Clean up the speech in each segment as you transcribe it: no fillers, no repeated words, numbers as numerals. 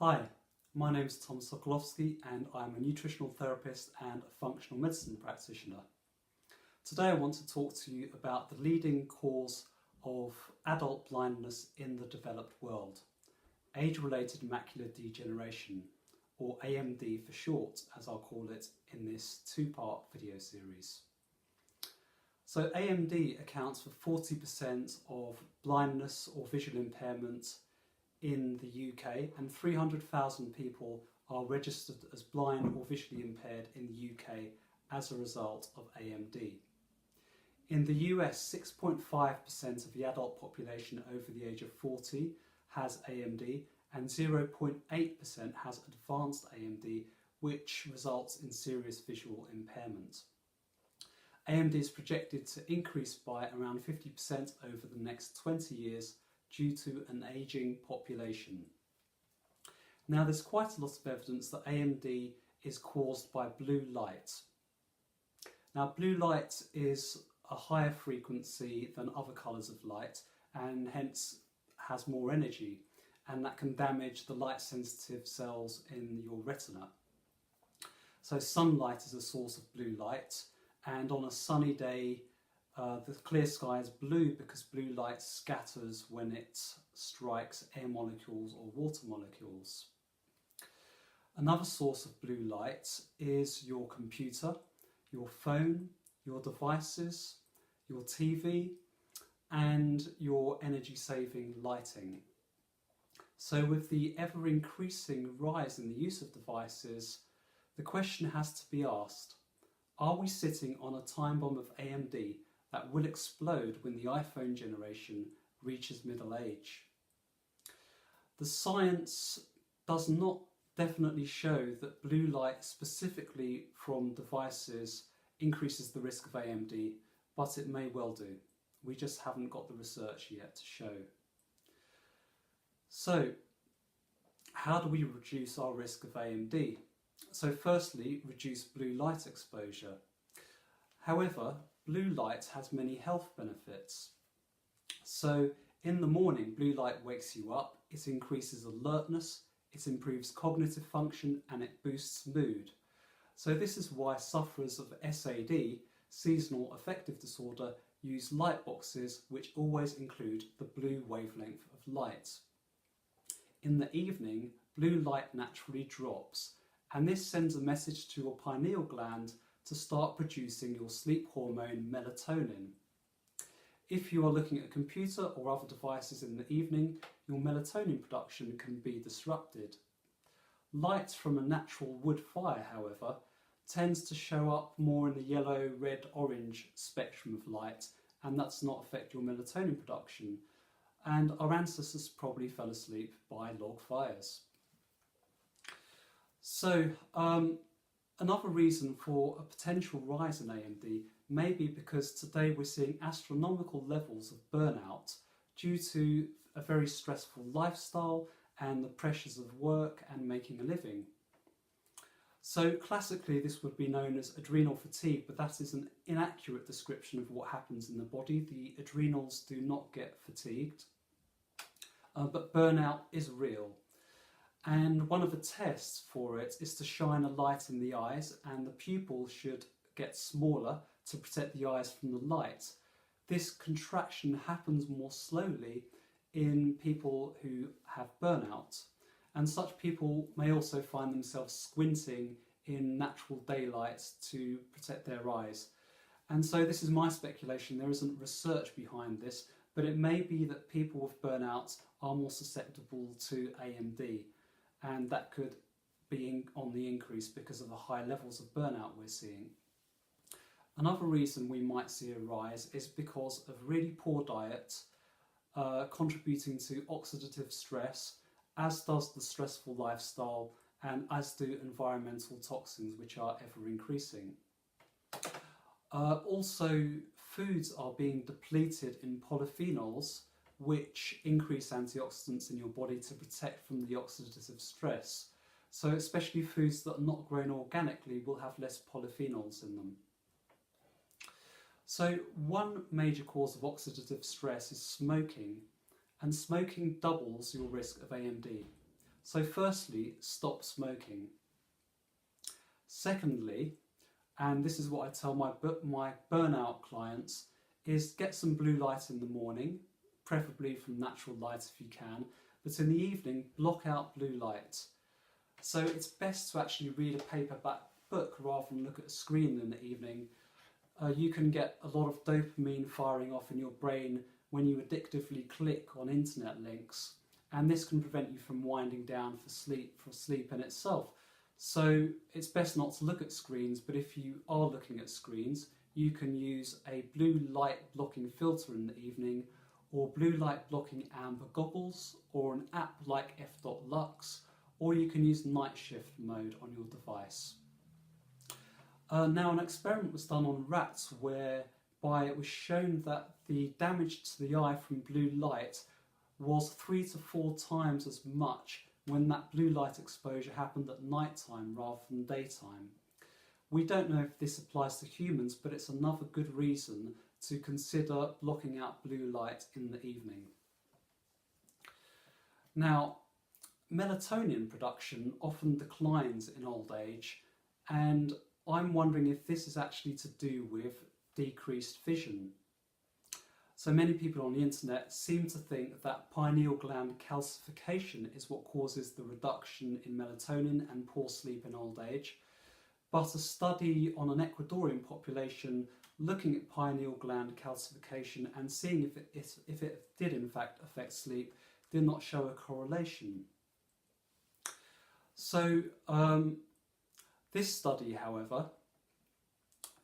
Hi, my name is Tom Sokolowski and I'm a nutritional therapist and a functional medicine practitioner. Today I want to talk to you about the leading cause of adult blindness in the developed world, age-related macular degeneration, or AMD for short, as I'll call it in this two-part video series. So AMD accounts for 40% of blindness or visual impairment in the UK, and 300,000 people are registered as blind or visually impaired in the UK as a result of AMD. In the US, 6.5% of the adult population over the age of 40 has AMD, and 0.8% has advanced AMD, which results in serious visual impairment. AMD is projected to increase by around 50% over the next 20 years due to an ageing population. Now, there's quite a lot of evidence that AMD is caused by blue light. Now, blue light is a higher frequency than other colours of light and hence has more energy, and that can damage the light sensitive cells in your retina. So sunlight is a source of blue light, and on a sunny day the clear sky is blue because blue light scatters when it strikes air molecules or water molecules. Another source of blue light is your computer, your phone, your devices, your TV, and your energy-saving lighting. So with the ever-increasing rise in the use of devices, the question has to be asked, are we sitting on a time bomb of AMD that will explode when the iPhone generation reaches middle age? The science does not definitely show that blue light specifically from devices increases the risk of AMD, but it may well do. We just haven't got the research yet to show. So, how do we reduce our risk of AMD? So firstly, reduce blue light exposure. However, blue light has many health benefits. So in the morning, blue light wakes you up, it increases alertness, it improves cognitive function, and it boosts mood. So this is why sufferers of SAD, seasonal affective disorder, use light boxes which always include the blue wavelength of light. In the evening, blue light naturally drops, and this sends a message to your pineal gland to start producing your sleep hormone melatonin. If you are looking at a computer or other devices in the evening, your melatonin production can be disrupted. Light from a natural wood fire, however, tends to show up more in the yellow, red, orange spectrum of light, and that's not affect your melatonin production. And our ancestors probably fell asleep by log fires. So, another reason for a potential rise in AMD may be because today we're seeing astronomical levels of burnout due to a very stressful lifestyle and the pressures of work and making a living. So classically this would be known as adrenal fatigue, but that is an inaccurate description of what happens in the body. The adrenals do not get fatigued, but burnout is real. And one of the tests for it is to shine a light in the eyes, and the pupil should get smaller to protect the eyes from the light. This contraction happens more slowly in people who have burnout, and such people may also find themselves squinting in natural daylight to protect their eyes. And so this is my speculation, there isn't research behind this, but it may be that people with burnout are more susceptible to AMD. And that could be on the increase because of the high levels of burnout we're seeing. Another reason we might see a rise is because of really poor diet, contributing to oxidative stress, as does the stressful lifestyle, and as do environmental toxins, which are ever increasing. Also, foods are being depleted in polyphenols, which increase antioxidants in your body to protect from the oxidative stress. So especially foods that are not grown organically will have less polyphenols in them. So one major cause of oxidative stress is smoking, and smoking doubles your risk of AMD. So firstly, stop smoking. Secondly, and this is what I tell my burnout clients, is get some blue light in the morning, preferably from natural light if you can, but in the evening block out blue light. So it's best to actually read a paperback book rather than look at a screen in the evening. You can get a lot of dopamine firing off in your brain when you addictively click on internet links, and this can prevent you from winding down for sleep in itself. So it's best not to look at screens, but if you are looking at screens, you can use a blue light blocking filter in the evening, or blue light blocking amber goggles, or an app like f.lux, or you can use night shift mode on your device. Now, an experiment was done on rats whereby it was shown that the damage to the eye from blue light was 3 to 4 times as much when that blue light exposure happened at night time rather than daytime. We don't know if this applies to humans, but it's another good reason to consider blocking out blue light in the evening. Now, melatonin production often declines in old age, and I'm wondering if this is actually to do with decreased vision. So many people on the internet seem to think that pineal gland calcification is what causes the reduction in melatonin and poor sleep in old age. But a study on an Ecuadorian population looking at pineal gland calcification and seeing if it did in fact affect sleep did not show a correlation. So this study, however,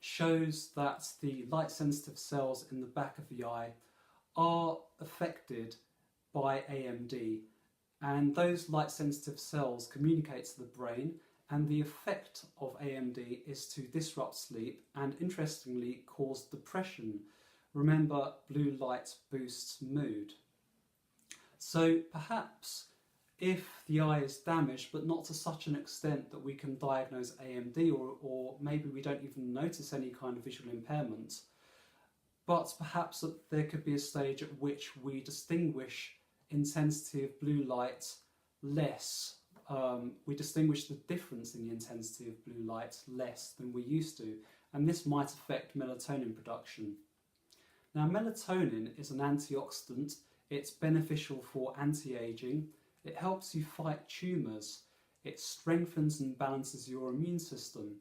shows that the light-sensitive cells in the back of the eye are affected by AMD, and those light-sensitive cells communicate to the brain, and the effect of AMD is to disrupt sleep and, interestingly, cause depression. Remember, blue light boosts mood. So perhaps if the eye is damaged, but not to such an extent that we can diagnose AMD, or maybe we don't even notice any kind of visual impairment, but perhaps that there could be a stage at which we distinguish intensity of blue light less. We distinguish the difference in the intensity of blue light less than we used to, and this might affect melatonin production. Now, melatonin is an antioxidant. It's beneficial for anti-aging. It helps you fight tumours, it strengthens and balances your immune system,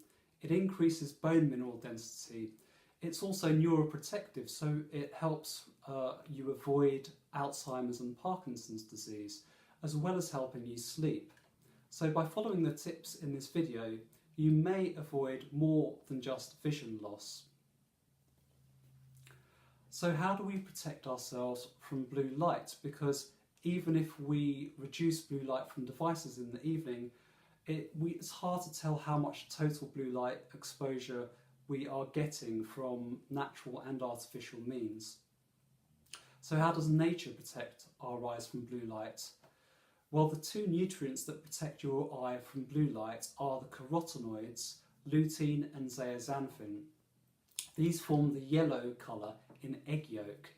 it increases bone mineral density, it's also neuroprotective, so it helps you avoid Alzheimer's and Parkinson's disease, as well as helping you sleep. So by following the tips in this video, you may avoid more than just vision loss. So how do we protect ourselves from blue light? Because even if we reduce blue light from devices in the evening, it's hard to tell how much total blue light exposure we are getting from natural and artificial means. So how does nature protect our eyes from blue light? Well, the two nutrients that protect your eye from blue light are the carotenoids, lutein and zeaxanthin. These form the yellow colour in egg yolk.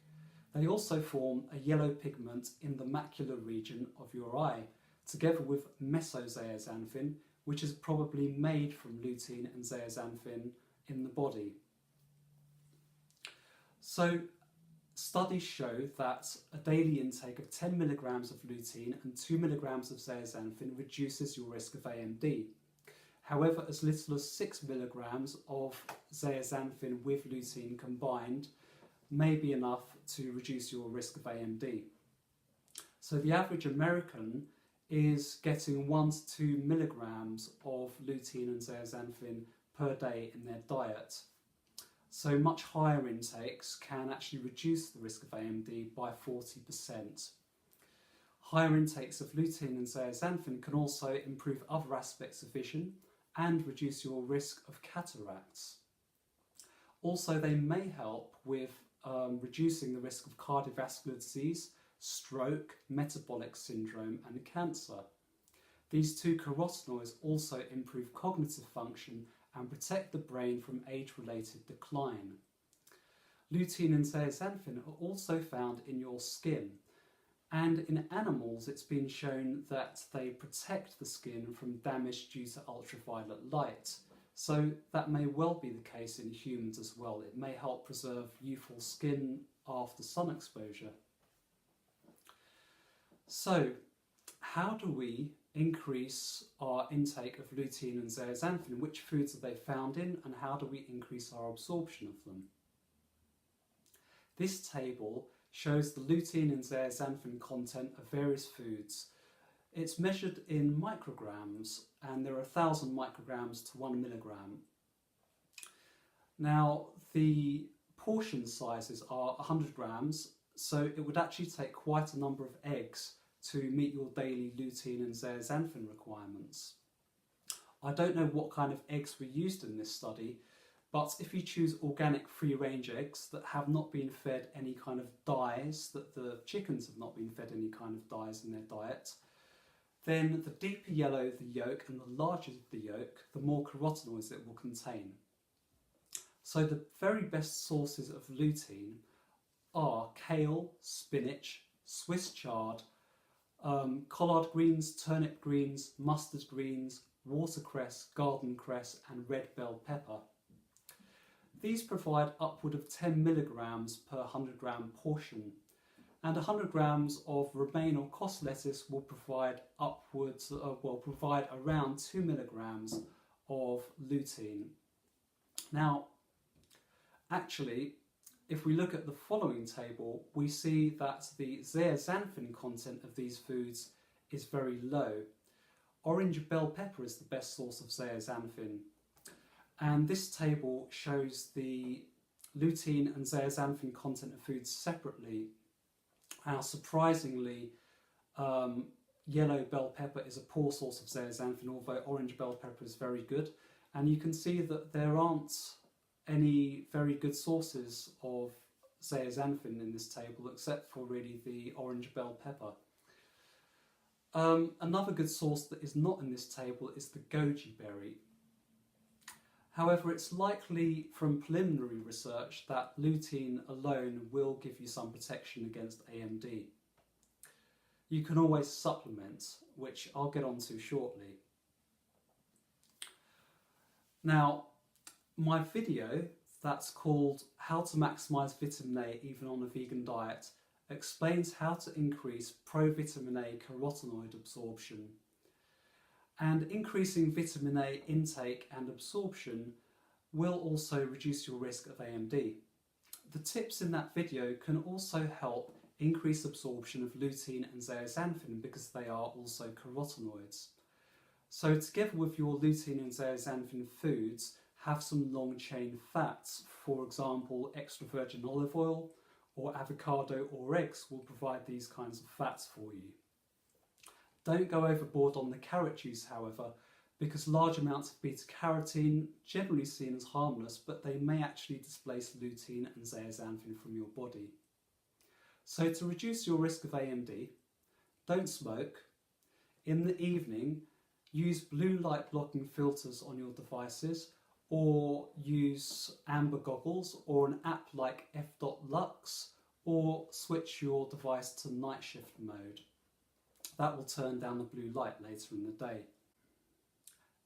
They also form a yellow pigment in the macular region of your eye, together with mesozeaxanthin, which is probably made from lutein and zeaxanthin in the body. So studies show that a daily intake of 10 milligrams of lutein and 2 milligrams of zeaxanthin reduces your risk of AMD. However, as little as 6 milligrams of zeaxanthin with lutein combined may be enough to reduce your risk of AMD. So the average American is getting 1 to 2 milligrams of lutein and zeaxanthin per day in their diet. So much higher intakes can actually reduce the risk of AMD by 40%. Higher intakes of lutein and zeaxanthin can also improve other aspects of vision and reduce your risk of cataracts. Also, they may help with reducing the risk of cardiovascular disease, stroke, metabolic syndrome and cancer. These two carotenoids also improve cognitive function and protect the brain from age-related decline. Lutein and zeaxanthin are also found in your skin. And in animals, it's been shown that they protect the skin from damage due to ultraviolet light. So that may well be the case in humans as well. It may help preserve youthful skin after sun exposure. So, how do we increase our intake of lutein and zeaxanthin? Which foods are they found in, and how do we increase our absorption of them? This table shows the lutein and zeaxanthin content of various foods. It's measured in micrograms, and there are 1,000 micrograms to 1 milligram. Now, the portion sizes are 100 grams, so it would actually take quite a number of eggs to meet your daily lutein and zeaxanthin requirements. I don't know what kind of eggs were used in this study, but if you choose organic free-range eggs that have not been fed any kind of dyes, that the chickens have not been fed any kind of dyes in their diet, then the deeper yellow the yolk and the larger the yolk, the more carotenoids it will contain. So the very best sources of lutein are kale, spinach, Swiss chard, collard greens, turnip greens, mustard greens, watercress, garden cress and red bell pepper. These provide upward of 10 milligrams per 100 gram portion, and 100 grams of romaine or cos lettuce will provide around 2 milligrams of lutein. Now, actually, if we look at the following table, we see that the zeaxanthin content of these foods is very low. Orange bell pepper is the best source of zeaxanthin, and this table shows the lutein and zeaxanthin content of foods separately. Now, surprisingly, yellow bell pepper is a poor source of zeaxanthin, although orange bell pepper is very good. And you can see that there aren't any very good sources of zeaxanthin in this table, except for really the orange bell pepper. Another good source that is not in this table is the goji berry. However, it's likely from preliminary research that lutein alone will give you some protection against AMD. You can always supplement, which I'll get onto shortly. Now, my video that's called How to Maximise Vitamin A Even on a Vegan Diet explains how to increase pro-vitamin A carotenoid absorption. And increasing vitamin A intake and absorption will also reduce your risk of AMD. The tips in that video can also help increase absorption of lutein and zeaxanthin because they are also carotenoids. So together with your lutein and zeaxanthin foods, have some long chain fats. For example, extra virgin olive oil or avocado or eggs will provide these kinds of fats for you. Don't go overboard on the carrot juice, however, because large amounts of beta-carotene, generally seen as harmless, but they may actually displace lutein and zeaxanthin from your body. So to reduce your risk of AMD, don't smoke. In the evening, use blue light blocking filters on your devices, or use amber goggles or an app like f.lux, or switch your device to night shift mode. That will turn down the blue light later in the day.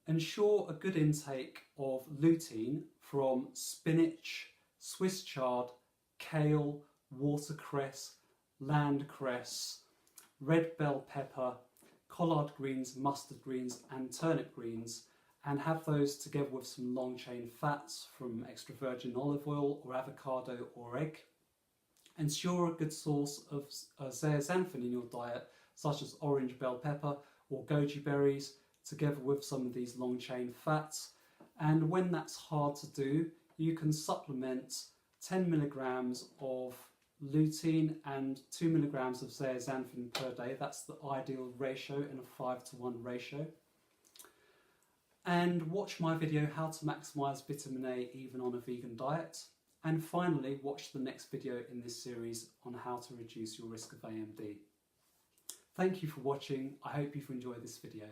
Ensure a good intake of lutein from spinach, Swiss chard, kale, watercress, landcress, red bell pepper, collard greens, mustard greens and turnip greens, and have those together with some long chain fats from extra virgin olive oil or avocado or egg. Ensure a good source of zeaxanthin in your diet, such as orange bell pepper or goji berries, together with some of these long chain fats. And when that's hard to do, you can supplement 10 milligrams of lutein and 2 milligrams of zeaxanthin per day. That's the ideal ratio in a 5-to-1 ratio. And watch my video How to Maximise Vitamin A Even on a Vegan Diet. And finally, watch the next video in this series on how to reduce your risk of AMD. Thank you for watching. I hope you've enjoyed this video.